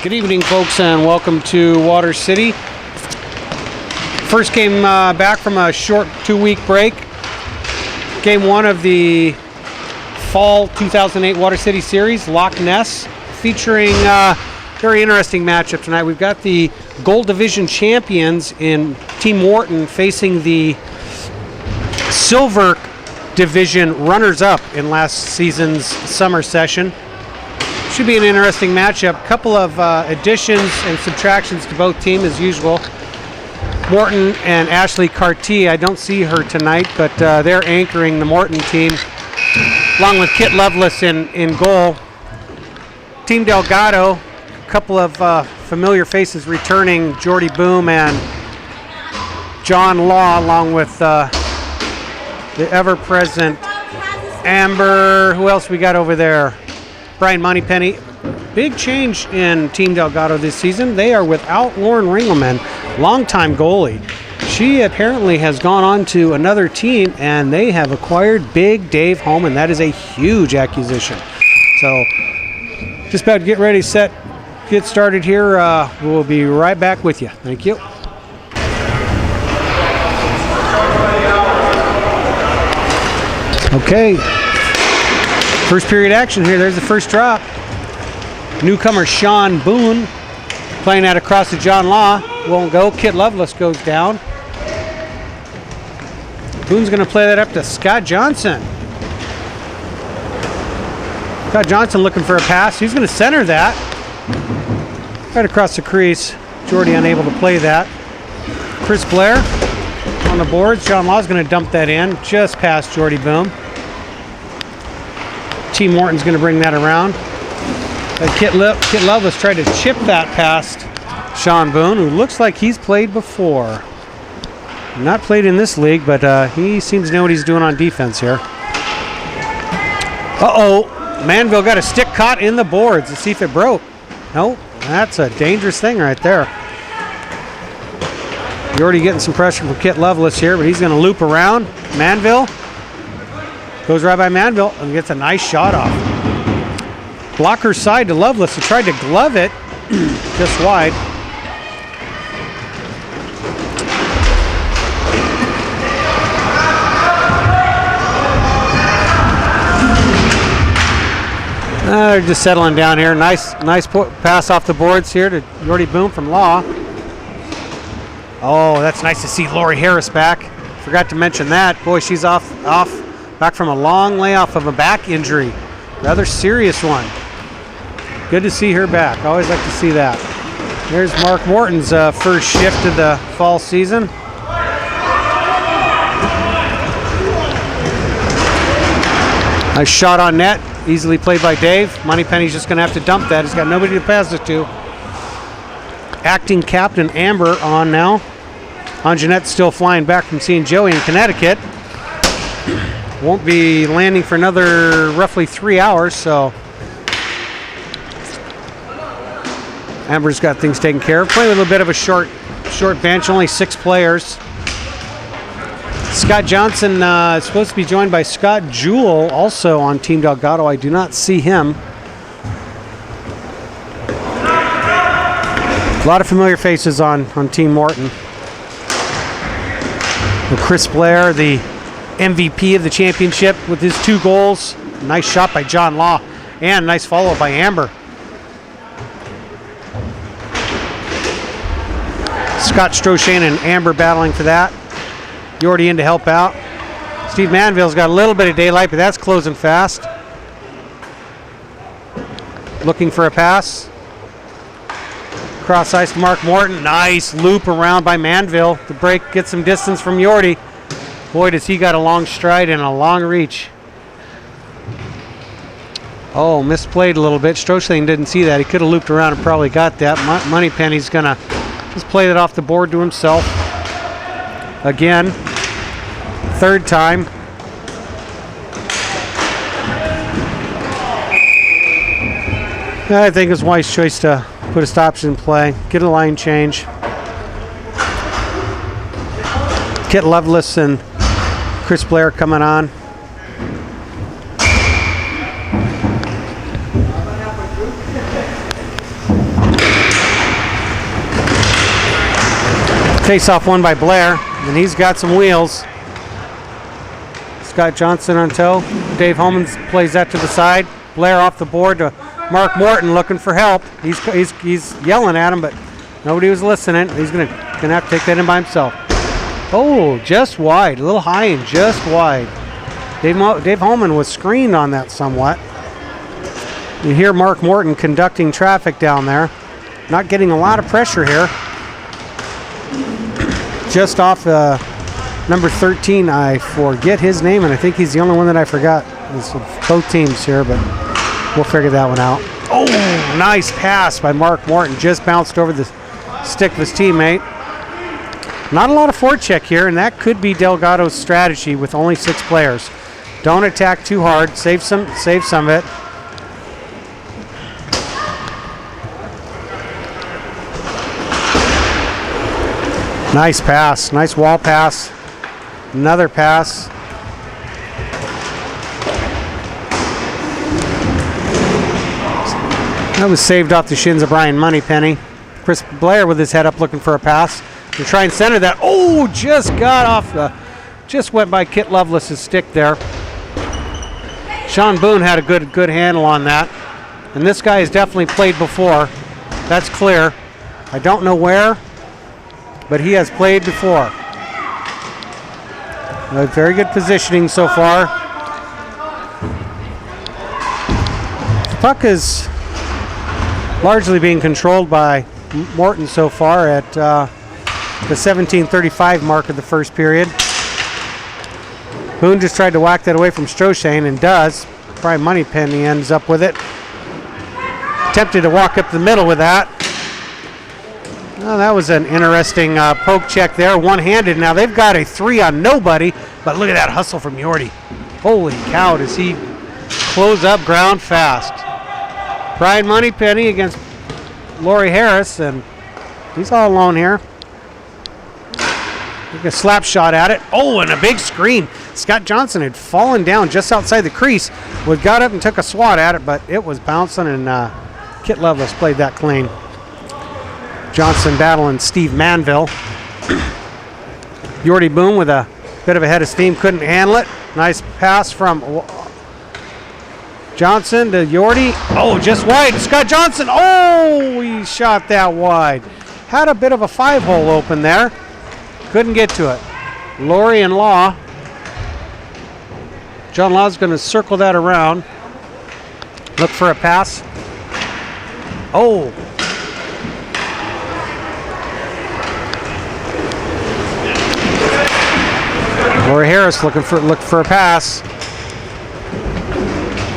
Good evening, folks, and welcome to Water City. First game back from a short 2-week break. Game 1 of the Fall 2008 Water City Series, Loch Ness, featuring a very interesting matchup tonight. We've got the Gold Division champions in Team Morton facing the Silver Division runners-up in last season's summer session. Should be an interesting matchup. Couple of additions and subtractions to both teams as usual. Morton and Ashley Carty, I don't see her tonight, but they're anchoring the Morton team, along with Kit Lovelace in goal. Team Delgado, a couple of familiar faces returning, Jordy Boom and John Law, along with the ever-present Amber. Who else we got over there? Brian Moneypenny. Big change in Team Delgado this season. They are without Lauren Ringelman, longtime goalie. She apparently has gone on to another team, and they have acquired Big Dave Holman. That is a huge acquisition. So just about to get ready, set, get started here. We'll be right back with you. Thank you. Okay. First period action here. There's the first drop. Newcomer Sean Boone playing that across to John Law. Won't go. Kit Lovelace goes down. Boone's going to play that up to Scott Johnson. Scott Johnson looking for a pass. He's going to center that. Right across the crease. Jordy unable to play that. Chris Blair on the boards. John Law's going to dump that in just past Jordy Boone. Team Morton's going to bring that around. Kit Lovelace tried to chip that past Sean Boone, who looks like he's played before. Not played in this league, but he seems to know what he's doing on defense here. Uh-oh. Manville got a stick caught in the boards. Let's see if it broke. No, that's a dangerous thing right there. You're already getting some pressure from Kit Lovelace here, but he's going to loop around. Manville goes right by Manville and gets a nice shot off. Blocker side to Lovelace, who tried to glove it just wide. They're just settling down here. Nice pass off the boards here to Jordy Boone from Law. Oh, that's nice to see Lori Harris back. Forgot to mention that. Boy, she's back from a long layoff of a back injury. Rather serious one. Good to see her back. Always like to see that. There's Mark Morton's first shift of the fall season. Nice shot on net. Easily played by Dave. Moneypenny's just going to have to dump that. He's got nobody to pass it to. Acting captain Amber on now. Anjanette's still flying back from seeing Joey in Connecticut. Won't be landing for another roughly 3 hours, so Amber's got things taken care of. Playing with a little bit of a short bench, only 6 players. Scott Johnson is supposed to be joined by Scott Jewell, also on Team Delgado. I do not see him. A lot of familiar faces on Team Morton. And Chris Blair, the MVP of the championship with his 2 goals. Nice shot by John Law and nice follow-up by Amber. Scott Strochan and Amber battling for that. Jordy in to help out. Steve Manville's got a little bit of daylight, but that's closing fast. Looking for a pass. Cross ice to Mark Morton. Nice loop around by Manville. The break gets some distance from Jordy. Boy, does he got a long stride and a long reach. Oh, misplayed a little bit. Strochan didn't see that. He could have looped around and probably got that. Moneypenny's going to just play that off the board to himself. Again, third time. I think it was a wise choice to put a stoppage in play, get a line change. Kit Lovelace and Chris Blair coming on. Face-off won by Blair, and he's got some wheels. Scott Johnson on toe. Dave Holman plays that to the side. Blair off the board to Mark Morton looking for help. He's yelling at him, but nobody was listening. He's gonna have to take that in by himself. Oh, just wide, a little high and just wide. Dave Holman was screened on that somewhat. You hear Mark Morton conducting traffic down there. Not getting a lot of pressure here. Just off number 13, I forget his name, and I think he's the only one that I forgot. It's both teams here, but we'll figure that one out. Oh, nice pass by Mark Morton. Just bounced over the stick of his teammate. Not a lot of forecheck here, and that could be Delgado's strategy with only 6 players. Don't attack too hard. Save some of it. Nice pass. Nice wall pass. Another pass. That was saved off the shins of Brian Moneypenny. Chris Blair with his head up looking for a pass. To try and center that. Oh, just got off just went by Kit Lovelace's stick there. Sean Boone had a good handle on that. And this guy has definitely played before. That's clear. I don't know where, but he has played before. Very good positioning so far. The puck is largely being controlled by Morton so far at the 17:35 mark of the first period. Boone just tried to whack that away from Stroshane and does. Probably Moneypenny ends up with it. Attempted to walk up the middle with that. Oh, that was an interesting poke check there, one-handed. Now they've got a 3 on nobody, but look at that hustle from Yordi. Holy cow, does he close up ground fast. Brian Moneypenny against Laurie Harris, and he's all alone here. Take a slap shot at it. Oh, and a big screen. Scott Johnson had fallen down just outside the crease. Got up and took a swat at it, but it was bouncing, and Kit Lovelace played that clean. Johnson battling Steve Manville. Yordi Boone with a bit of a head of steam, couldn't handle it. Nice pass from Johnson to Yordi. Oh, just wide. Scott Johnson. Oh, he shot that wide. Had a bit of a 5-hole open there. Couldn't get to it. Laurie and Law. John Law's going to circle that around. Look for a pass. Oh. Laurie Harris looking for a pass.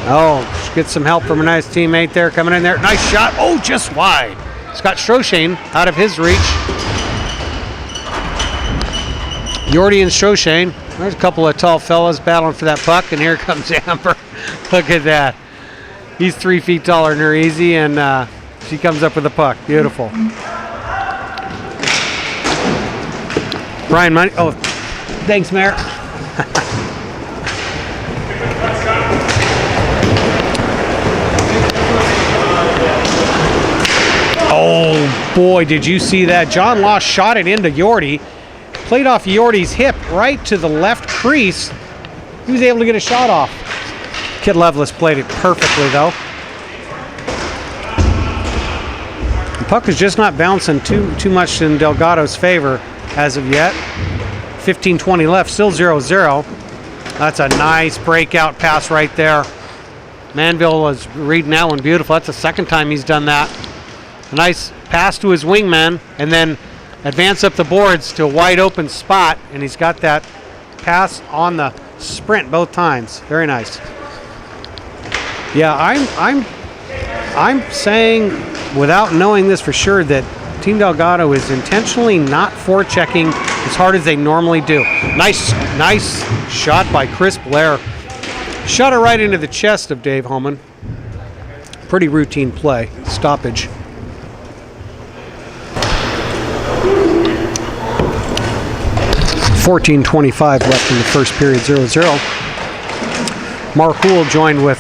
Oh, get some help from a nice teammate there coming in there. Nice shot. Oh, just wide. Scott Stroshane out of his reach. Yordi and Stroshane. There's a couple of tall fellas battling for that puck, and here comes Amber. Look at that. He's 3 feet taller than her easy, and she comes up with the puck. Beautiful. Brian Money. Oh, thanks, Mayor. Oh, boy, did you see that? John Law shot it into Yordi. Played off Yordi's hip right to the left crease. He was able to get a shot off. Kit Lovelace played it perfectly, though. The puck is just not bouncing too much in Delgado's favor as of yet. 15:20 left, still 0-0. That's a nice breakout pass right there. Manville was reading that one beautiful. That's the second time he's done that. A nice pass to his wingman, and then advance up the boards to a wide open spot, and he's got that pass on the sprint both times. Very nice. Yeah, I'm saying, without knowing this for sure, that Team Delgado is intentionally not forechecking as hard as they normally do. Nice shot by Chris Blair. Shot it right into the chest of Dave Holman. Pretty routine play. Stoppage. .25 left in the first period, 0-0. Mark Houle joined with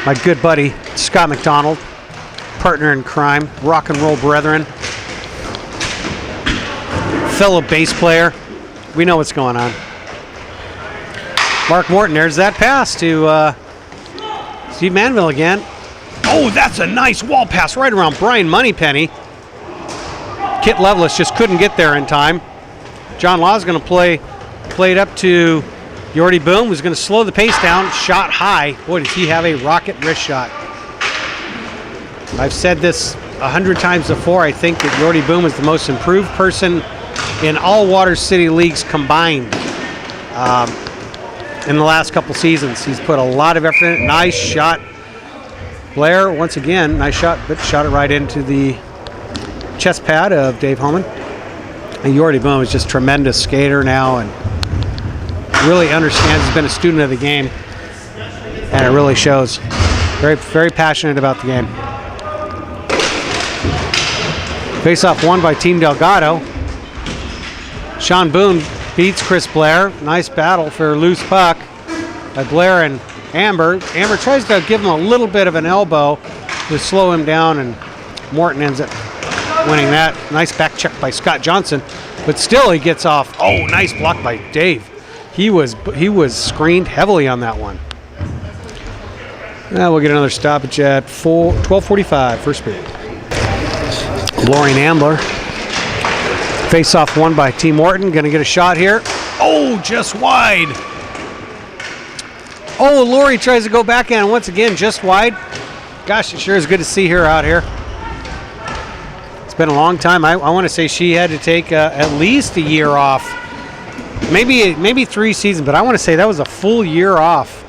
my good buddy Scott McDonald, partner in crime, rock and roll brethren. fellow bass player. We know what's going on. Mark Morton, there's that pass to Steve Manville again. Oh, that's a nice wall pass right around Brian Moneypenny. Kit Lovelace just couldn't get there in time. John Law's going to play it up to Yordi Boom, who's going to slow the pace down. Shot high. Boy, does he have a rocket wrist shot. I've said this 100 times before. I think that Yordi Boom is the most improved person in all Water City leagues combined in the last couple seasons. He's put a lot of effort in it. Nice shot. Blair, once again, nice shot, but shot it right into the chest pad of Dave Holman. And Yordi Boom is just a tremendous skater now and really understands, he's been a student of the game, and it really shows. Very, very passionate about the game. Face-off won by Team Delgado. Sean Boone beats Chris Blair. Nice battle for loose puck by Blair and Amber. Amber tries to give him a little bit of an elbow to slow him down, and Morton ends up winning that. Nice back check by Scott Johnson, but still he gets off. Oh, nice block by Dave. He was screened heavily on that one. Now we'll get another stoppage at 12:45, first period. Lori and Ambler. Face-off won by Team Morton. Going to get a shot here. Oh, just wide. Oh, Lori tries to go backhand once again, just wide. Gosh, it sure is good to see her out here. It's been a long time. I want to say she had to take at least a year off. Maybe 3 seasons, but I want to say that was a full year off.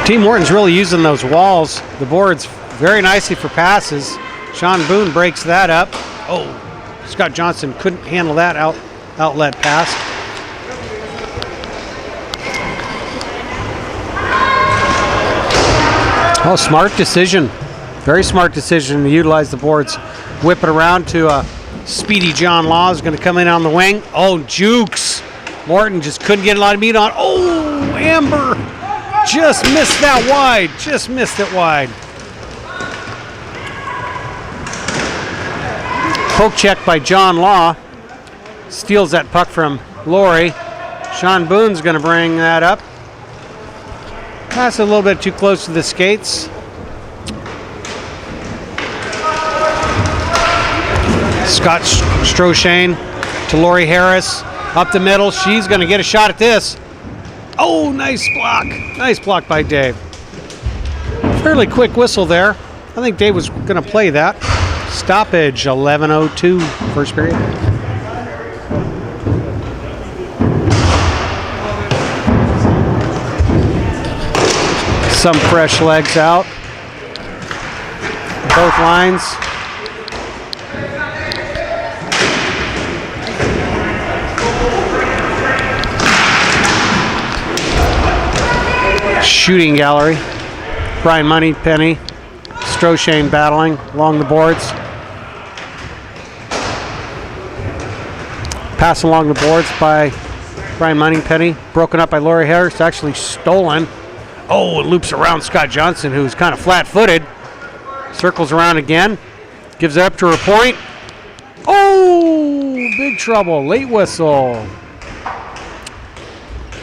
Team Morton's really using those walls, the boards, very nicely for passes. Sean Boone breaks that up. Oh, Scott Johnson couldn't handle that outlet pass. Oh, smart decision. Very smart decision to utilize the boards. Whip it around to a speedy John Law is going to come in on the wing. Oh, jukes. Morton just couldn't get a lot of meat on. Oh, Amber. Just missed that wide. Just missed it wide. Poke check by John Law. Steals that puck from Lori. Sean Boone's going to bring that up. That's a little bit too close to the skates. Scott Stroshane to Lori Harris. Up the middle. She's going to get a shot at this. Oh, nice block. Nice block by Dave. Fairly quick whistle there. I think Dave was going to play that. Stoppage, 11:02, first period. Some fresh legs out. Both lines. Shooting gallery. Brian Moneypenny, Stroshane battling along the boards. Pass along the boards by Brian Moneypenny. Broken up by Lori Harris. Actually stolen. Oh, it loops around Scott Johnson, who's kind of flat-footed. Circles around again. Gives it up to her point. Oh, big trouble. Late whistle.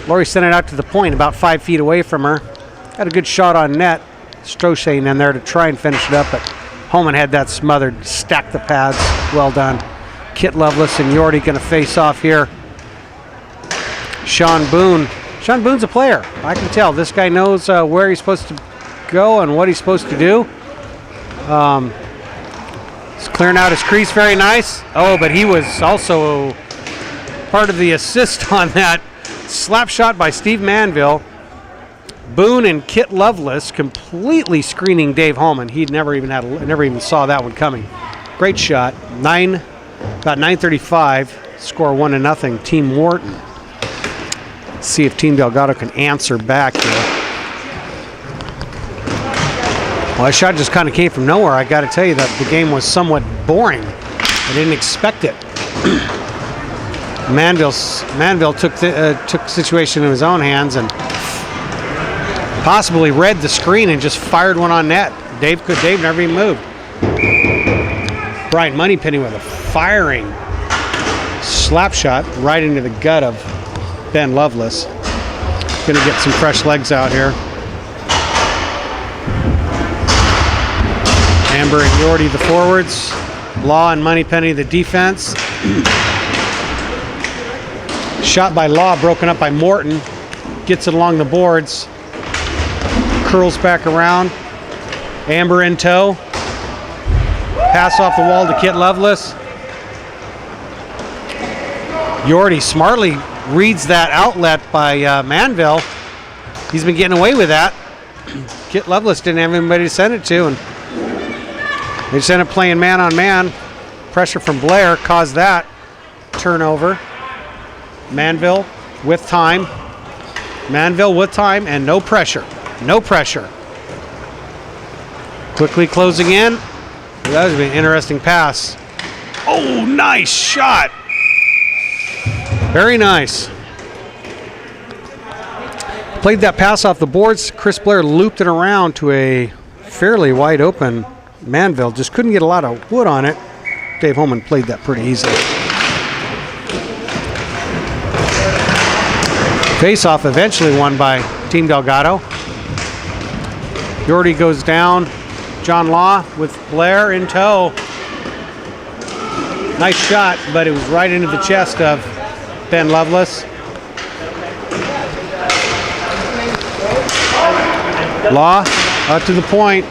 Lori sent it out to the point about 5 feet away from her. Had a good shot on net. Stroshane in there to try and finish it up, but Holman had that smothered. Stacked the pads. Well done. Kit Lovelace and Yordi going to face off here. Sean Boone. Sean Boone's a player. I can tell. This guy knows where he's supposed to go and what he's supposed to do. He's clearing out his crease very nice. Oh, but he was also part of the assist on that slap shot by Steve Manville. Boone and Kit Lovelace completely screening Dave Holman. He never even saw that one coming. Great shot. About 9:35. Score 1-0. Team Morton. Let's see if Team Delgado can answer back here. Well, that shot just kind of came from nowhere. I got to tell you that the game was somewhat boring. I didn't expect it. Manville took the situation in his own hands and Possibly read the screen and just fired one on net. Dave never even moved. Brian Moneypenny with a firing slap shot right into the gut of Ben Loveless. Gonna get some fresh legs out here. Amber and Yordi the forwards. Law and Moneypenny the defense. Shot by Law, broken up by Morton. Gets it along the boards. Curls back around. Amber in tow. Pass off the wall to Kit Loveless. Yordi smartly reads that outlet by Manville. He's been getting away with that. Kit Loveless didn't have anybody to send it to, and they just ended up playing man on man. Pressure from Blair caused that turnover. Manville with time. Manville with time and no pressure. No pressure. Quickly closing in. That was an interesting pass. Oh, nice shot. Very nice. Played that pass off the boards. Chris Blair looped it around to a fairly wide open Manville. Just couldn't get a lot of wood on it. Dave Holman played that pretty easily. Face-off eventually won by Team Delgado. Yordi goes down. John Law with Blair in tow. Nice shot, but it was right into the chest of Ben Loveless. Law out to the point.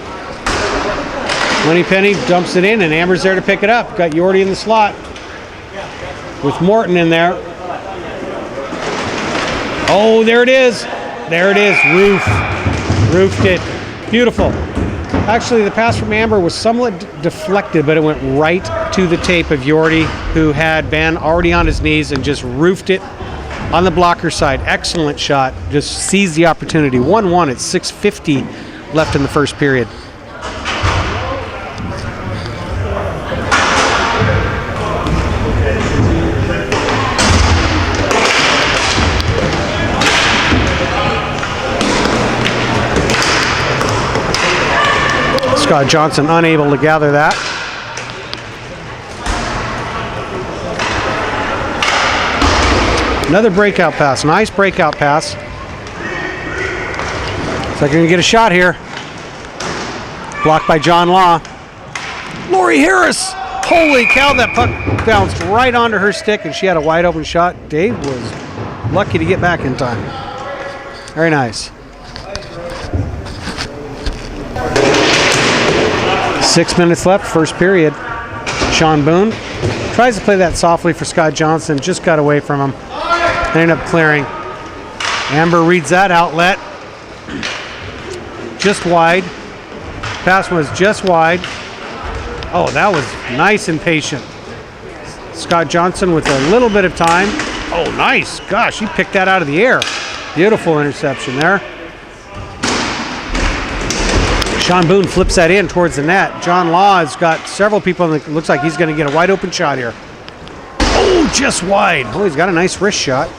Moneypenny dumps it in, and Amber's there to pick it up. Got Yordi in the slot with Morton in there. Oh, there it is. There it is. Roofed it. Beautiful. Actually, the pass from Amber was somewhat deflected, but it went right to the tape of Yordi, who had Ben already on his knees and just roofed it on the blocker side. Excellent shot. Just seized the opportunity. 1-1 at 6:50 left in the first period. Scott Johnson unable to gather that. Another breakout pass. Nice breakout pass. Looks like you're going to get a shot here. Blocked by John Law. Lori Harris. Holy cow, that puck bounced right onto her stick and she had a wide open shot. Dave was lucky to get back in time. Very nice. 6 minutes left, first period. Sean Boone tries to play that softly for Scott Johnson, just got away from him. Ended up clearing. Amber reads that outlet. Just wide. Pass was just wide. Oh, that was nice and patient. Scott Johnson with a little bit of time. Oh, nice. Gosh, he picked that out of the air. Beautiful interception there. Sean Boone flips that in towards the net. John Law has got several people, and it looks like he's going to get a wide open shot here. Oh, just wide. Oh, he's got a nice wrist shot.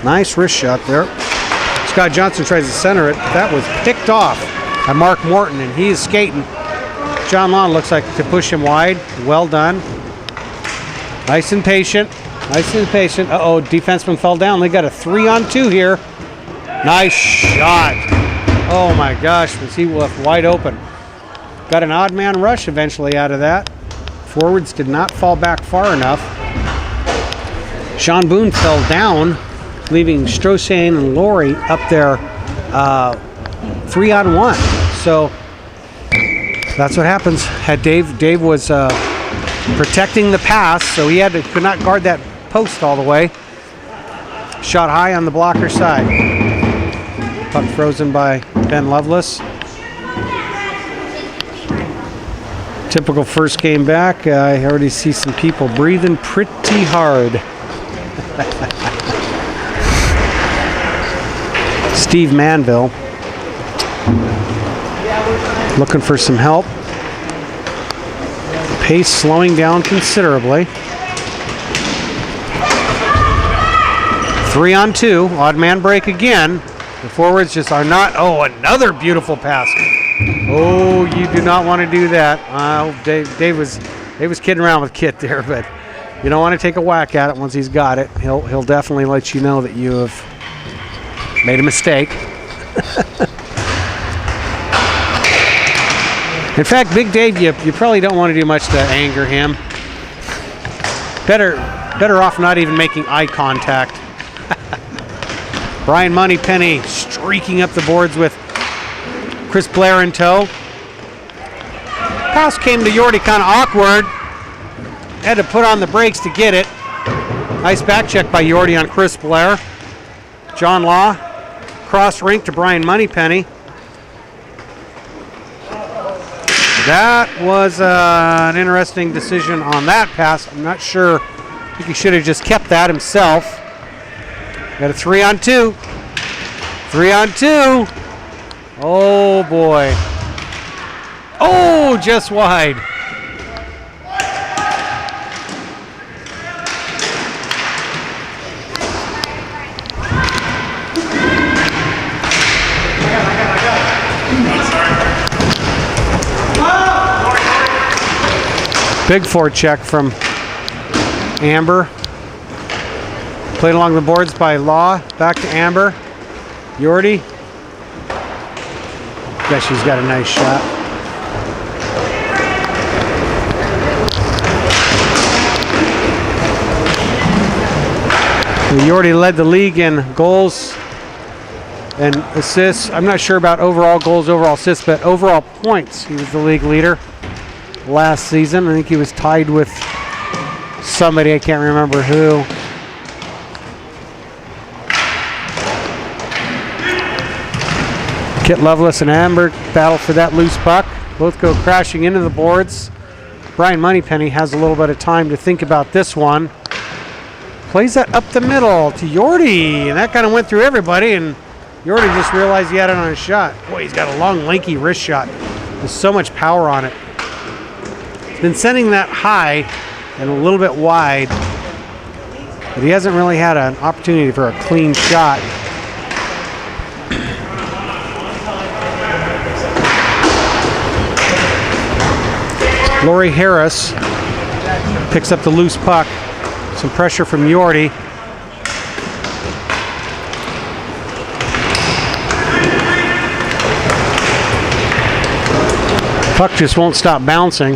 Nice wrist shot there. Scott Johnson tries to center it. That was picked off by Mark Morton, and he is skating. John Law looks like to push him wide. Well done. Nice and patient. Nice and patient. Uh-oh, defenseman fell down. They got a 3-on-2 here. Nice shot. Oh my gosh, was he left wide open. Got an odd man rush eventually out of that. Forwards did not fall back far enough. Sean Boone fell down, leaving Strosane and Laurie up there 3-on-1. So that's what happens. Had Dave was protecting the pass, so he could not guard that post all the way. Shot high on the blocker side. Puck frozen by Ben Loveless. Typical first game back. I already see some people breathing pretty hard. Steve Manville looking for some help. Pace slowing down considerably. 3-on-2, odd man break again. The forwards just are not. Oh, another beautiful pass. Oh, you do not want to do that. Dave was kidding around with Kit there, but you don't want to take a whack at it once he's got it. He'll definitely let you know that you have made a mistake. In fact, Big Dave, you probably don't want to do much to anger him. Better off not even making eye contact. Brian Moneypenny streaking up the boards with Chris Blair in tow. Pass came to Yordi kind of awkward. Had to put on the brakes to get it. Nice back check by Yordi on Chris Blair. John Law, cross rink to Brian Moneypenny. That was an interesting decision on that pass. I'm not sure. I think he should have just kept that himself. Got a 3-on-2. 3-on-2. Oh, boy. Oh, just wide. Big forecheck from Amber. Played along the boards by Law. Back to Amber. Yordi. Yeah, she's got a nice shot. Yordi led the league in goals and assists. I'm not sure about overall goals, overall assists, but overall points, he was the league leader last season. I think he was tied with somebody, I can't remember who. Kit Lovelace and Amber battle for that loose puck. Both go crashing into the boards. Brian Moneypenny has a little bit of time to think about this one. Plays that up the middle to Yordi, and that kind of went through everybody, and Yordi just realized he had it on his shot. Boy, he's got a long, lanky wrist shot. There's so much power on it. Been sending that high and a little bit wide, but he hasn't really had an opportunity for a clean shot. Lori Harris picks up the loose puck. Some pressure from Yordi. Puck just won't stop bouncing.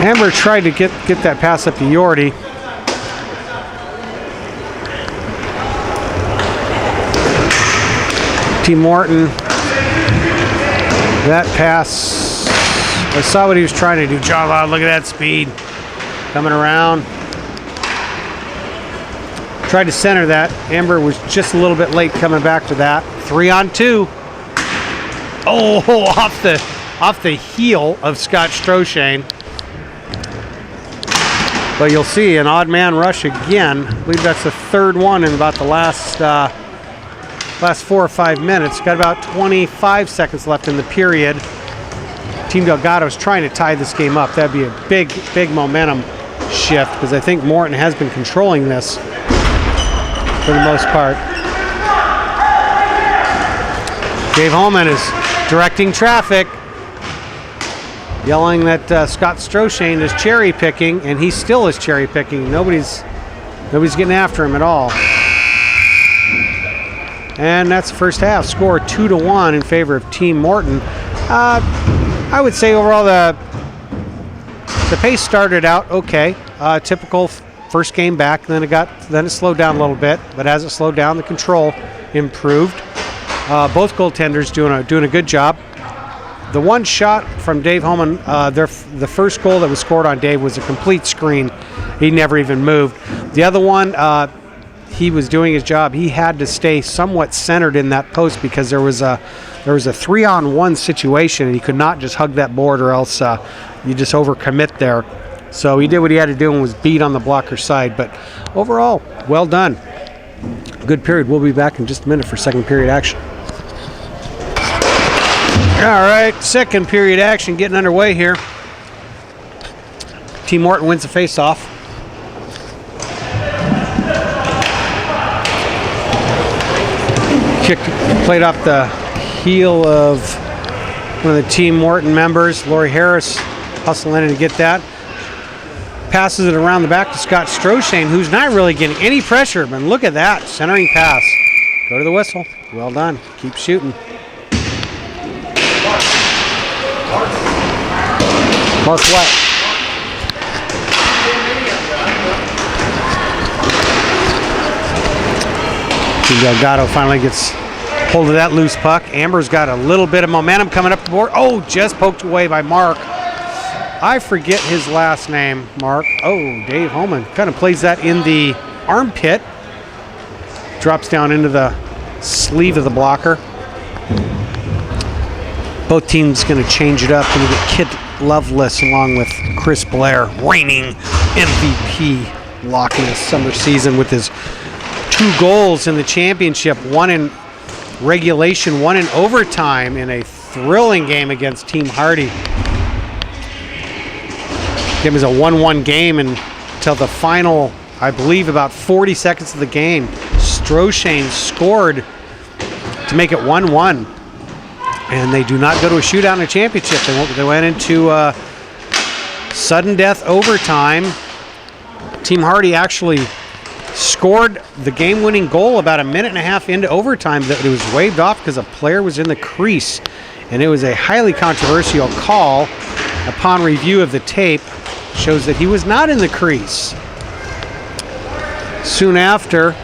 Amber tried to get that pass up to Yordi. Team Morton. That pass, I saw what he was trying to do. John Law, look at that speed. Coming around. Tried to center that. Amber was just a little bit late coming back to that. 3-on-2. Oh, off the heel of Scott Stroshane. But you'll see an odd man rush again. I believe that's the third one in about the last 4 or 5 minutes. Got about 25 seconds left in the period. Team Delgado is trying to tie this game up. That'd be a big momentum shift, because I think Morton has been controlling this for the most part. Dave Holman is directing traffic, yelling that Scott Stroshane is cherry picking, and he still is cherry picking. Nobody's getting after him at all. And that's the first half. Score 2-1 in favor of Team Morton. I would say overall the pace started out okay. Typical first game back. Then it slowed down a little bit. But as it slowed down, the control improved. Both goaltenders doing a good job. The one shot from Dave Holman, the first goal that was scored on Dave was a complete screen. He never even moved. The other one, he was doing his job. He had to stay somewhat centered in that post, because there was a 3-on-1 situation, and he could not just hug that board, or else you just overcommit there. So he did what he had to do and was beat on the blocker side. But overall, well done. Good period. We'll be back in just a minute for second period action. All right, second period action getting underway here. Team Morton wins the face-off. Kick played off the heel of one of the Team Morton members. Lori Harris hustling in to get that. Passes it around the back to Scott Stroshane, who's not really getting any pressure, but look at that, centering pass. Go to the whistle. Well done. Keep shooting. Mark what? Team Delgado finally gets hold of that loose puck. Amber's got a little bit of momentum coming up the board. Oh, just poked away by Mark. I forget his last name, Mark. Oh, Dave Holman kind of plays that in the armpit. Drops down into the sleeve of the blocker. Both teams going to change it up. Going to get Kit Loveless along with Chris Blair, reigning MVP Loch Ness summer season with his 2 goals in the championship, 1 in regulation, 1 in overtime in a thrilling game against Team Hardy. It was a 1-1 game until the final, I believe, about 40 seconds of the game. Stroshane scored to make it 1-1. And they do not go to a shootout in a championship. They went into sudden death overtime. Team Hardy actually scored the game-winning goal about a minute and a half into overtime. That it was waved off because a player was in the crease. And it was a highly controversial call. Upon review of the tape, shows that he was not in the crease. Soon after,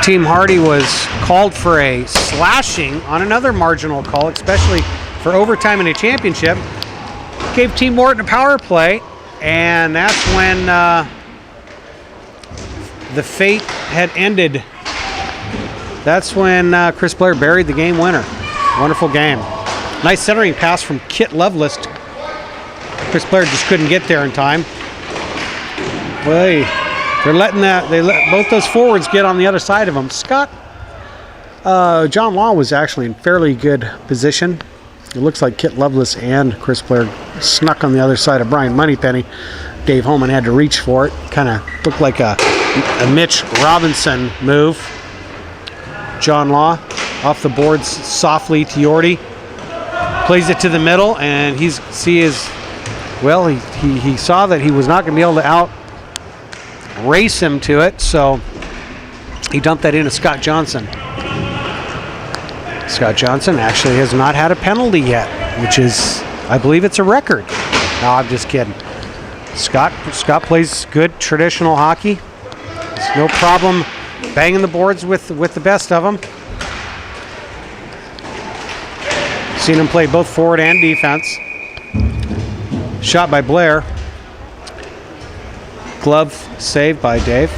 Team Hardy was called for a slashing on another marginal call, especially for overtime in a championship. Gave Team Morton a power play, and that's when the fate had ended. That's when Chris Blair buried the game winner. Wonderful game. Nice centering pass from Kit Loveless. Chris Blair just couldn't get there in time. Well, they're letting they let both those forwards get on the other side of them. John Law was actually in fairly good position. It looks like Kit Loveless and Chris Blair snuck on the other side of Brian Moneypenny. Dave Holman had to reach for it. Kind of looked like a Mitch Robinson move. John Law off the boards softly to Yordi. Plays it to the middle, and he saw that he was not going to be able to out race him to it, so he dumped that into Scott Johnson. Scott Johnson actually has not had a penalty yet, which is, I believe it's a record. No, I'm just kidding. Scott plays good traditional hockey. It's no problem banging the boards with the best of them. Seen him play both forward and defense. Shot by Blair. Glove saved by Dave.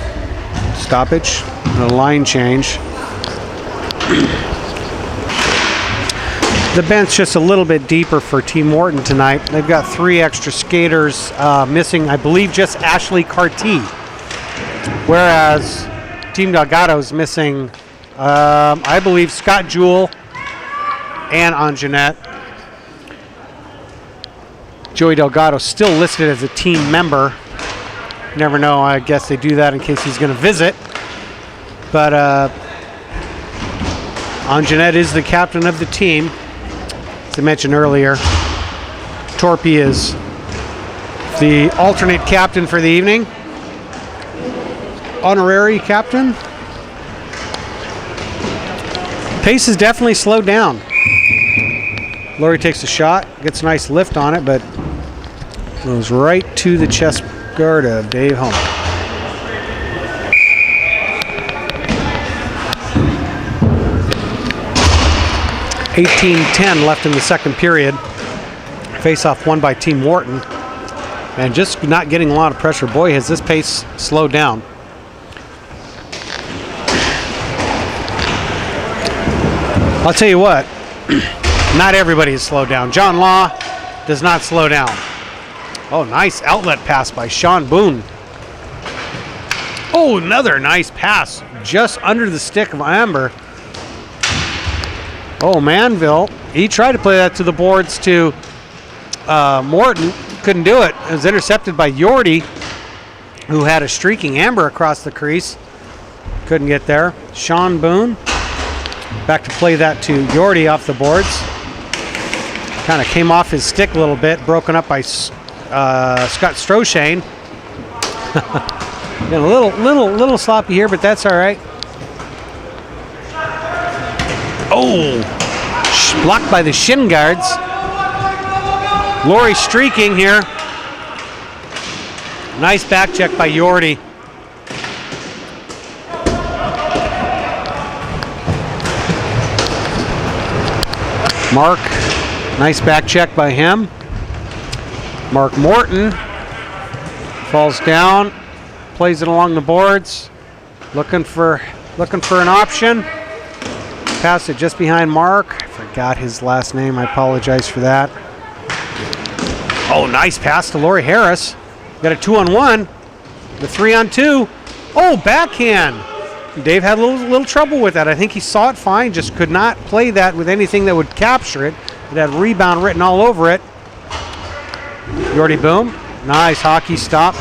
Stoppage and a line change. The bench just a little bit deeper for Team Morton tonight. They've got 3 extra skaters missing, I believe, just Ashley Carty. Whereas Team Delgado is missing, I believe, Scott Jewell and Anjanette. Joey Delgado still listed as a team member. Never know. I guess they do that in case he's going to visit. But Anjanette is the captain of the team. As I mentioned earlier, Torpy is the alternate captain for the evening. Honorary captain. Pace has definitely slowed down. Lori takes a shot, gets a nice lift on it, but goes right to the chest guard of Dave Holman. .18:10 left in the second period. Face-off won by Team Morton. And just not getting a lot of pressure. Boy, has this pace slowed down. I'll tell you what, not everybody is slowed down. John Law does not slow down. Oh, nice outlet pass by Sean Boone. Oh, another nice pass just under the stick of Amber. Oh, Manville, he tried to play that to the boards to Morton. couldn't do it. It was intercepted by Yordi, who had a streaking amber across the crease. Couldn't get there. Sean Boone back to play that to Yordi off the boards. Kind of came off his stick a little bit, broken up by Scott Stroshane. A little sloppy here, but that's all right. Oh, blocked by the shin guards. Lori streaking here. Nice back check by Yordi. Mark, nice back check by him. Mark Morton falls down, plays it along the boards, looking for an option. Pass it just behind Mark. I forgot his last name. I apologize for that. Oh, nice pass to Lori Harris. Got a 2-on-1. The 3-on-2. Oh, backhand. Dave had a little trouble with that. I think he saw it fine, just could not play that with anything that would capture it. It had rebound written all over it. Yordi Boom. Nice hockey stop.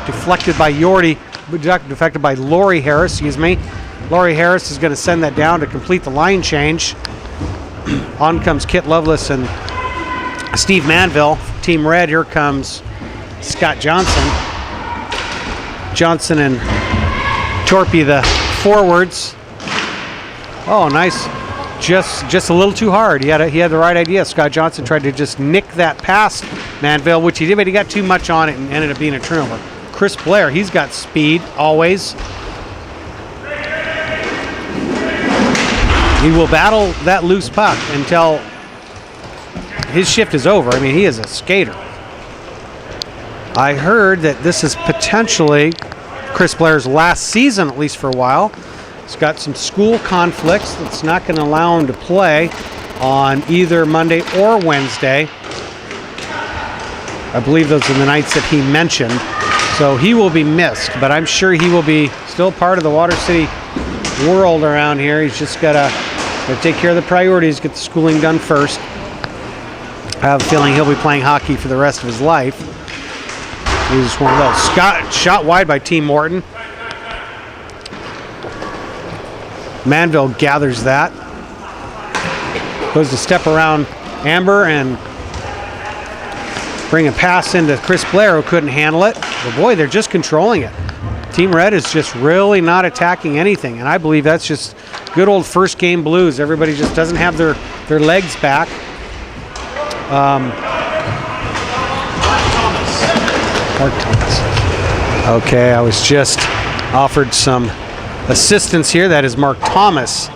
Deflected by Yordi. Deflected by Lori Harris, excuse me. Lori Harris is going to send that down to complete the line change. On comes Kit Lovelace and Steve Manville. Team Red, here comes Scott Johnson. Johnson and Torpy, the forwards. Oh, nice. Just a little too hard. He had the right idea. Scott Johnson tried to just nick that past Manville, which he did, but he got too much on it and ended up being a turnover. Chris Blair, he's got speed always. He will battle that loose puck until his shift is over. I mean, he is a skater. I heard that this is potentially Chris Blair's last season, at least for a while. He's got some school conflicts that's not going to allow him to play on either Monday or Wednesday. I believe those are the nights that he mentioned. So he will be missed, but I'm sure he will be still part of the Water City world around here. He's just got to take care of the priorities, get the schooling done first. I have a feeling he'll be playing hockey for the rest of his life. He's just one of those. Scott shot wide by Team Morton. Manville gathers that. Goes to step around Amber and bring a pass into Chris Blair, who couldn't handle it. But boy, they're just controlling it. Team Red is just really not attacking anything, and I believe that's just good old first game blues. Everybody just doesn't have their legs back. Mark Thomas. Okay, I was just offered some assistance here. That is Mark Thomas.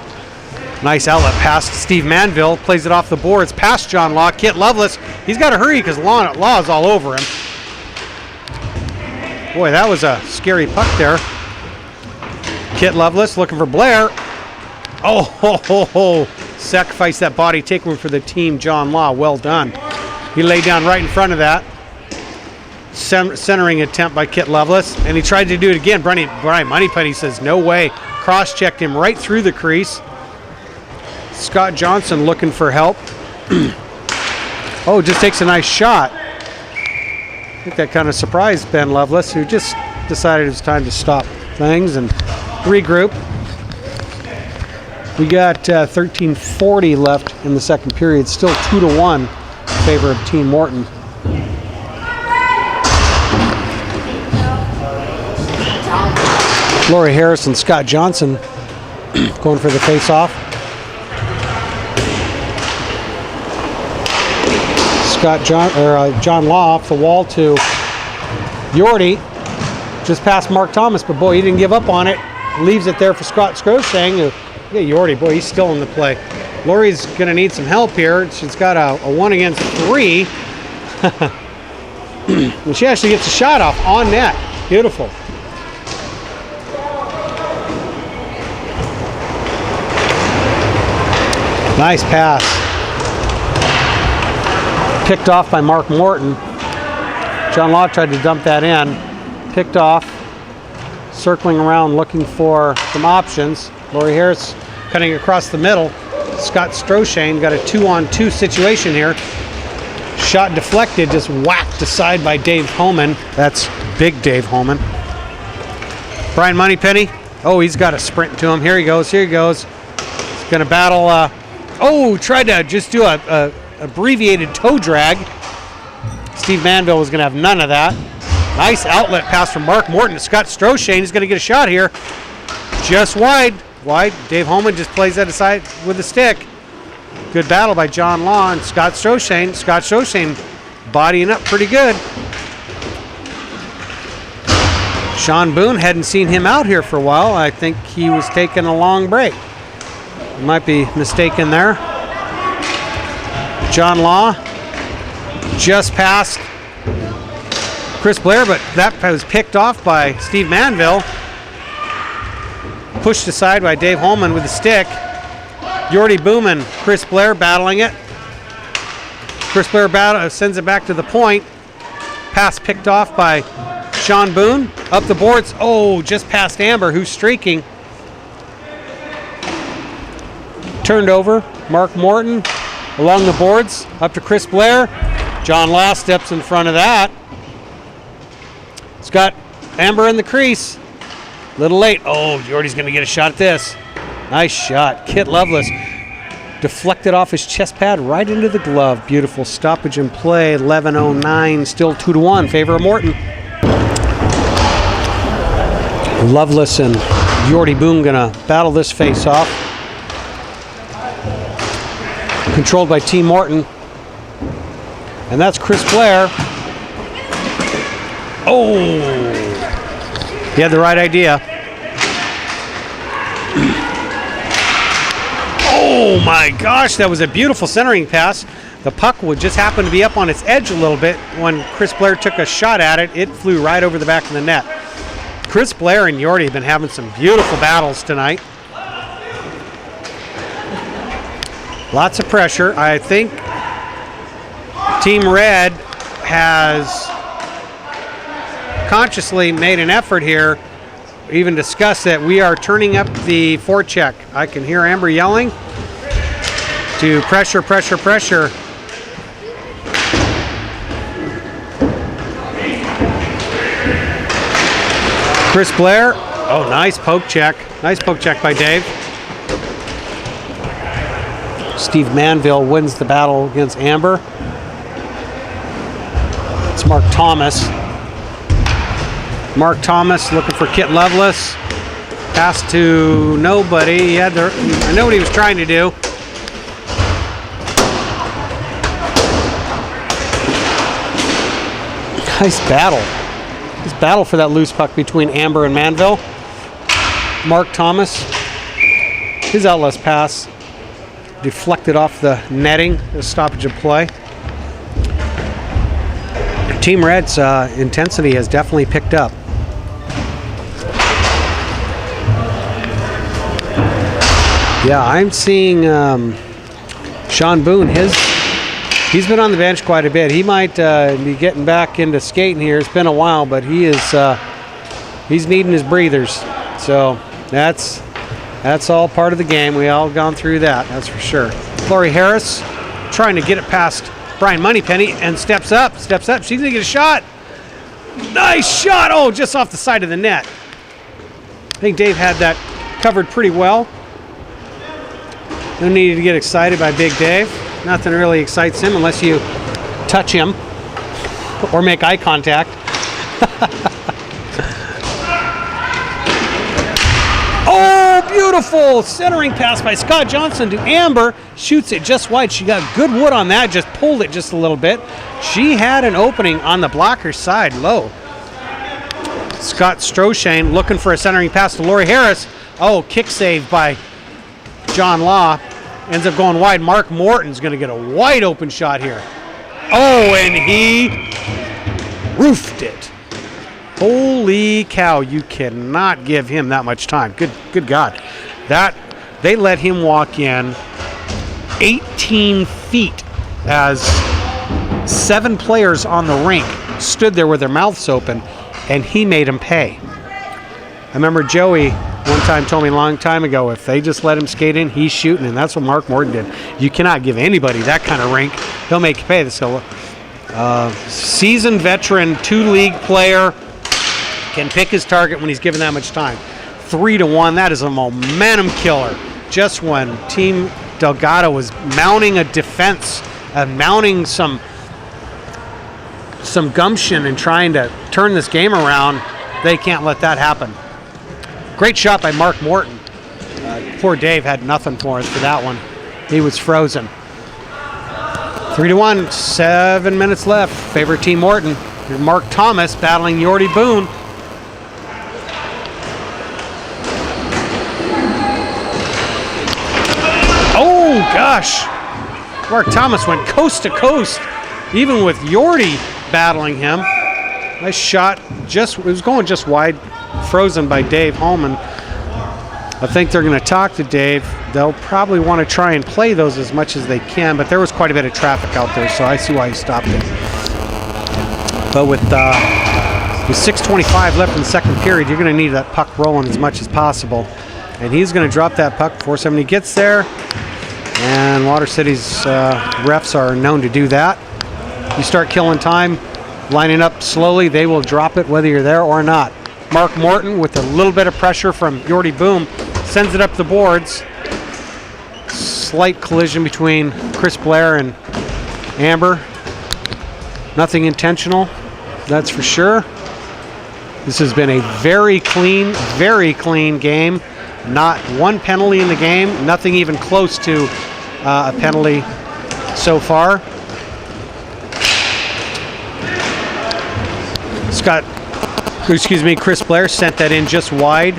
Nice outlet pass to Steve Manville. Plays it off the boards past John Law. Kit Lovelace. He's got to hurry because Law is all over him. Boy, that was a scary puck there. Kit Lovelace looking for Blair. Oh, ho, ho, ho. Sacrifice that body. Take one for the team, John Law. Well done. He laid down right in front of that. Centering attempt by Kit Lovelace. And he tried to do it again. Brian Moneypenny says, no way. Cross-checked him right through the crease. Scott Johnson looking for help. Oh, just takes a nice shot. I think that kind of surprised Ben Lovelace, who just decided it was time to stop things and regroup. We got 13:40 left in the second period. Still 2-1 in favor of Team Morton. Lori Harris and Scott Johnson going for the face-off. John Law off the wall to Yordi, just past Mark Thomas, but boy, he didn't give up on it. Leaves it there for Scott Scrosang. Yeah, Yordi, boy, he's still in the play. Lori's going to need some help here. She's got a 1-against-3. And she actually gets a shot off on net. Beautiful. Nice pass. Picked off by Mark Morton. John Law tried to dump that in. Picked off. Circling around looking for some options. Lori Harris cutting across the middle. Scott Stroshane got a 2-on-2 situation here. Shot deflected, just whacked aside by Dave Homan. That's big Dave Homan. Brian Moneypenny. Oh, he's got a sprint to him. Here he goes. Here he goes. He's going to battle. Tried to just do a abbreviated toe drag. Steve Manville was going to have none of that. Nice outlet pass from Mark Morton to Scott Stroshane. He's going to get a shot here. Just wide. Dave Homan just plays that aside with the stick. Good battle by John Law and Scott Stroshane. Scott Stroshane bodying up pretty good. Sean Boone, hadn't seen him out here for a while. I think he was taking a long break. Might be mistaken there. John Law just passed Chris Blair, but that was picked off by Steve Manville. Pushed aside by Dave Holman with the stick. Yordi Boom and Chris Blair battling it. Chris Blair sends it back to the point. Pass picked off by Sean Boone. Up the boards. Oh, just past Amber, who's streaking. Turned over. Mark Morton along the boards. Up to Chris Blair. John Law steps in front of that. It's got Amber in the crease. Little late. Oh, Yordi's going to get a shot at this. Nice shot. Kit Lovelace deflected off his chest pad right into the glove. Beautiful stoppage in play. 11:09, still 2-1, favor of Morton. Lovelace and Yordi Boone going to battle this face-off. Controlled by Team Morton. And that's Chris Blair. Oh! He had the right idea. Oh my gosh, that was a beautiful centering pass. The puck would just happen to be up on its edge a little bit. When Chris Blair took a shot at it, it flew right over the back of the net. Chris Blair and Yordi have been having some beautiful battles tonight. Lots of pressure. I think Team Red has consciously made an effort here, even discussed that we are turning up the forecheck. I can hear Amber yelling to pressure, pressure, pressure. Chris Blair. Oh, nice poke check. Nice poke check by Dave. Steve Manville wins the battle against Amber. It's Mark Thomas. Mark Thomas looking for Kit Lovelace. Pass to nobody. I know what he was trying to do. Nice battle. Nice battle for that loose puck between Amber and Manville. Mark Thomas. His outless pass deflected off the netting. The stoppage of play. Team Red's intensity has definitely picked up. Yeah, I'm seeing Sean Boone. He's been on the bench quite a bit. He might be getting back into skating here. It's been a while, but he's needing his breathers. So that's all part of the game. We all gone through that. That's for sure. Lori Harris trying to get it past Brian Moneypenny and steps up. She's gonna get a shot. Nice shot. Oh, just off the side of the net. I think Dave had that covered pretty well. No need to get excited by Big Dave. Nothing really excites him unless you touch him or make eye contact. Oh, beautiful centering pass by Scott Johnson to Amber. Shoots it just wide. She got good wood on that, just pulled it just a little bit. She had an opening on the blocker's side, low. Scott Stroshane looking for a centering pass to Lori Harris. Oh, kick save by John Law. Ends up going wide. Mark Morton's going to get a wide open shot here. Oh, and he roofed it. Holy cow, you cannot give him that much time. Good God. They let him walk in 18 feet as 7 players on the rink stood there with their mouths open, and he made them pay. I remember Joey one time told me a long time ago, if they just let him skate in, he's shooting, and that's what Mark Morton did. You cannot give anybody that kind of rink. He'll make you pay. So Seasoned veteran, 2-league player, can pick his target when he's given that much time. 3-1, that is a momentum killer. Just when Team Delgado was mounting a defense, mounting some gumption and trying to turn this game around, they can't let that happen. Great shot by Mark Morton. Poor Dave had nothing for us for that one. He was frozen. 3-1, 7 minutes left. Favorite Team Morton. Mark Thomas battling Yorty Boone. Oh gosh, Mark Thomas went coast to coast, even with Yorty battling him. Nice shot, it was going just wide, frozen by Dave Holman. I think they're going to talk to Dave. They'll probably want to try and play those as much as they can, but there was quite a bit of traffic out there, so I see why he stopped it. But with 6:25 left in the second period, you're going to need that puck rolling as much as possible. And he's going to drop that puck before somebody gets there. And Water City's refs are known to do that. You start killing time, lining up slowly, they will drop it whether you're there or not. Mark Morton, with a little bit of pressure from Yorty Boom, sends it up the boards. Slight collision between Chris Blair and Amber. Nothing intentional, that's for sure. This has been a very clean game. Not one penalty in the game, nothing even close to a penalty so far. Chris Blair sent that in just wide.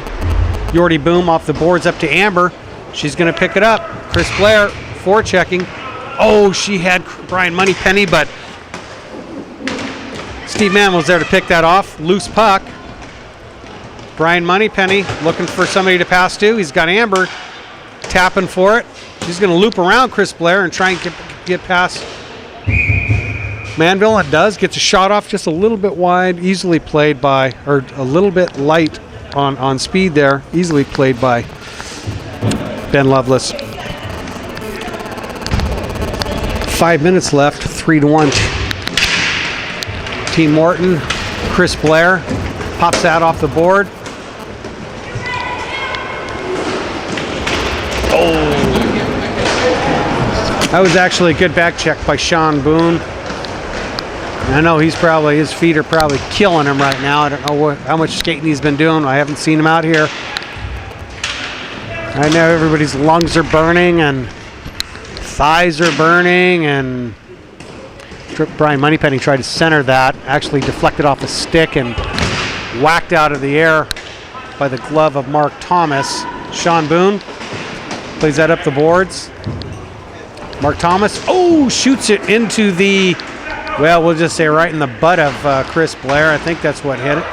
Yorty Boom off the boards up to Amber. She's going to pick it up. Chris Blair forechecking. Oh, she had Brian Moneypenny, but Steve Mann was there to pick that off. Loose puck. Brian Moneypenny looking for somebody to pass to. He's got Amber tapping for it. She's going to loop around Chris Blair and try and get past Manville. It does. Gets a shot off just a little bit wide. Easily played by, or a little bit light on speed there. Easily played by Ben Lovelace. 5 minutes left. 3-1. Team Morton. Chris Blair pops that off the board. Oh, that was actually a good back check by Sean Boone. I know his feet are probably killing him right now. I don't know how much skating he's been doing. I haven't seen him out here. I know everybody's lungs are burning and thighs are burning, and Brian Moneypenny tried to center that, actually deflected off a stick and whacked out of the air by the glove of Mark Thomas. Sean Boone plays that up the boards. Mark Thomas, shoots it into the, well, we'll just say right in the butt of Chris Blair. I think that's what hit it.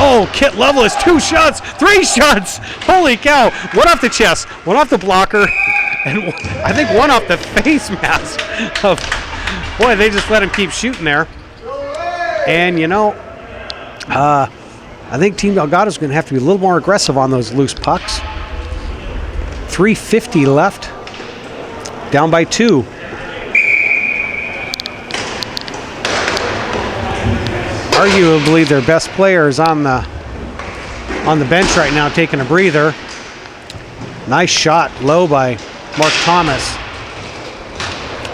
Oh, Kit Lovelace, 2 shots, 3 shots. Holy cow. One off the chest, one off the blocker, and I think one off the face mask. Boy, they just let him keep shooting there. And, I think Team Delgado's going to have to be a little more aggressive on those loose pucks. 3:50 left. Down by 2. Arguably their best player is on the bench right now, taking a breather. Nice shot, low by Mark Thomas.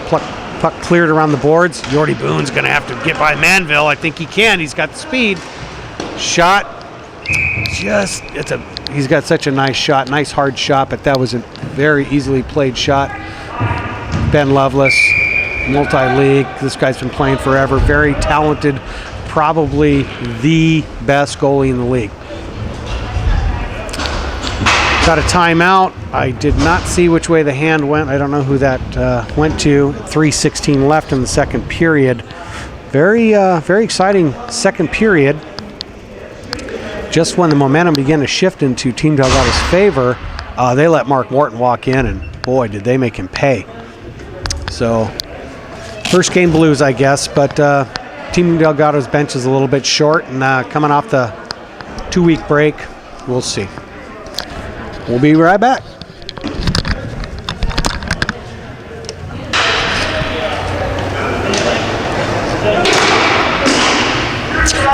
Puck cleared around the boards. Yorty Boone's going to have to get by Manville. I think he can. He's got the speed. Shot. He's got such a nice shot, nice hard shot, but that was a very easily played shot. Ben Lovelace, multi-league. This guy's been playing forever. Very talented, probably the best goalie in the league. Got a timeout. I did not see which way the hand went. I don't know who that went to. 3:16 left in the second period. Very exciting second period. Just when the momentum began to shift into Team Delgado's favor, they let Mark Morton walk in, and boy, did they make him pay. So, first game blues, I guess, but Team Delgado's bench is a little bit short, and coming off the 2-week break, we'll see. We'll be right back.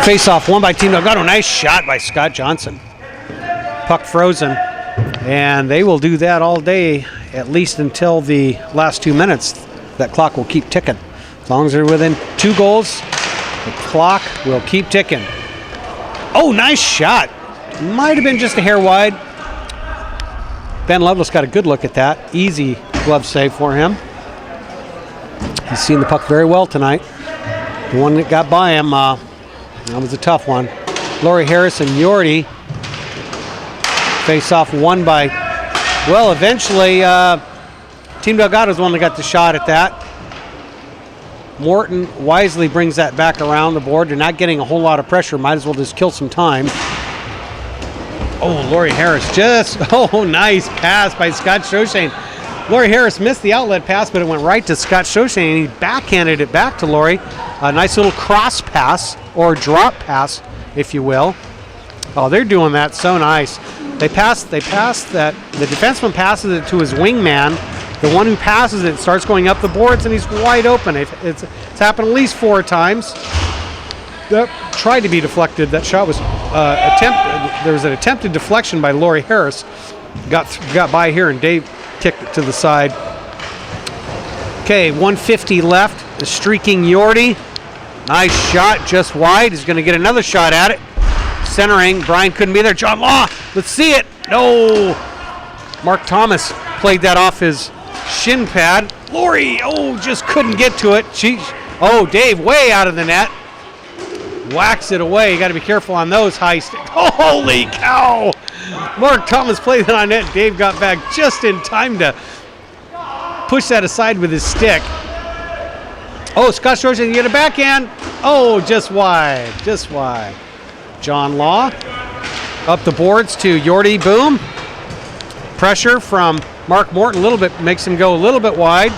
Face-off won by Team Delgado. Nice shot by Scott Johnson. Puck frozen. And they will do that all day, at least until the last 2 minutes. That clock will keep ticking. As long as they're within 2 goals, the clock will keep ticking. Oh, nice shot. Might have been just a hair wide. Ben Loveless got a good look at that. Easy glove save for him. He's seen the puck very well tonight. The one that got by him, that was a tough one. Laurie Harris and Yorty. Face-off won by, well, eventually, Team Delgado is the one that got the shot at that. Morton wisely brings that back around the board. They're not getting a whole lot of pressure. Might as well just kill some time. Oh, Laurie Harris nice pass by Scott Shoshain. Laurie Harris missed the outlet pass, but it went right to Scott Shoshain, and he backhanded it back to Laurie. A nice little cross pass, or drop pass, if you will. Oh, they're doing that so nice. They pass that. The defenseman passes it to his wingman. The one who passes it starts going up the boards, and he's wide open. It's happened at least 4 times. That tried to be deflected. That shot was attempted. There was an attempted deflection by Laurie Harris. Got by here, and Dave kicked it to the side. Okay, 150 left. The streaking Yorty. Nice shot, just wide. He's going to get another shot at it. Centering. Brian couldn't be there. John Law. Let's see it. No. Mark Thomas played that off his shin pad. Laurie, just couldn't get to it. Dave way out of the net. Whacks it away. You got to be careful on those high sticks. Holy cow! Mark Thomas played that on net. Dave got back just in time to push that aside with his stick. Oh, Scott Shorten, you get a backhand. Oh, just wide. John Law up the boards to Yorty. Boom. Pressure from Mark Morton a little bit, makes him go a little bit wide.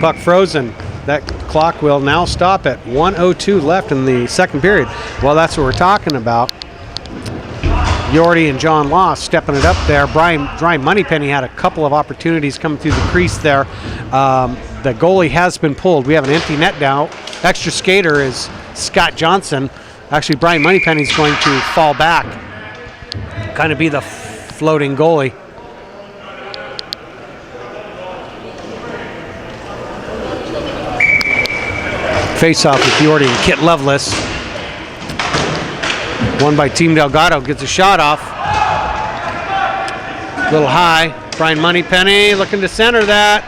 Puck frozen. That clock will now stop at 1:02 left in the second period. Well, that's what we're talking about. Yorty and John Law stepping it up there. Brian Moneypenny had a couple of opportunities coming through the crease there. The goalie has been pulled. We have an empty net now. Extra skater is Scott Johnson. Actually, Brian Moneypenny is going to fall back, kind of be the floating goalie. Face-off with Yorty and Kit Lovelace. Won by Team Delgado, gets a shot off. A little high. Brian Moneypenny looking to center that.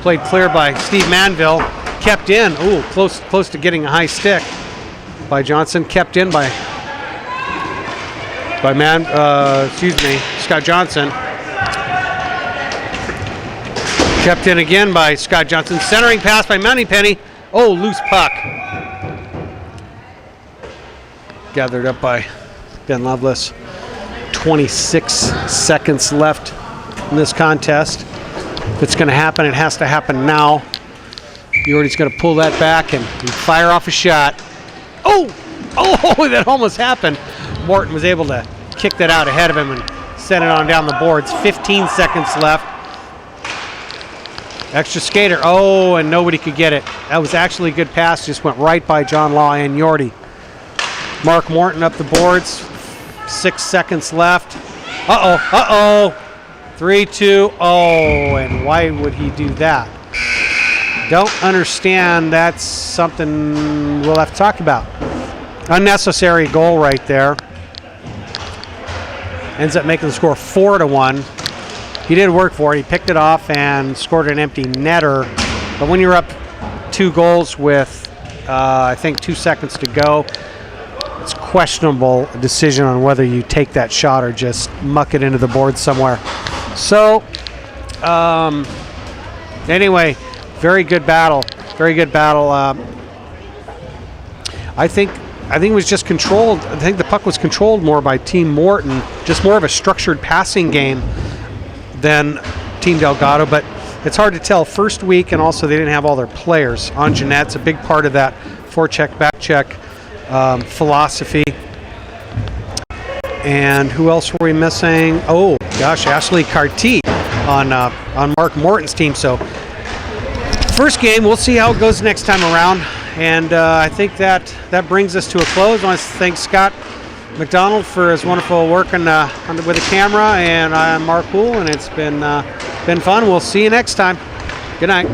Played clear by Steve Manville. Kept in. Ooh, close to getting a high stick by Johnson. Kept in by Scott Johnson. Kept in again by Scott Johnson. Centering pass by Moneypenny. Oh, loose puck. Gathered up by Ben Lovelace. 26 seconds left in this contest. If it's going to happen, it has to happen now. Yorty's going to pull that back and fire off a shot. Oh, that almost happened. Morton was able to kick that out ahead of him and send it on down the boards. 15 seconds left. Extra skater. Oh, and nobody could get it. That was actually a good pass. Just went right by John Law and Yorty. Mark Morton up the boards. 6 seconds left. 3-2. Oh, and why would he do that? Don't understand. That's something we'll have to talk about. Unnecessary goal right there. Ends up making the score 4-1. He did work for it. He picked it off and scored an empty netter. But when you're up 2 goals with, I think, 2 seconds to go, it's questionable decision on whether you take that shot or just muck it into the board somewhere. So, anyway, very good battle. Very good battle. I think it was just controlled. I think the puck was controlled more by Team Morton, just more of a structured passing game than Team Delgado, but it's hard to tell. First week, and also they didn't have all their players on Jeanette's a big part of that forecheck, backcheck philosophy. And who else were we missing? Oh gosh, Ashley Carty on Mark Morton's team. So first game. We'll see how it goes next time around. And I think that brings us to a close. I want to thank Scott McDonald for his wonderful work with the camera, and I'm Mark Houle, and it's been fun. We'll see you next time. Good night.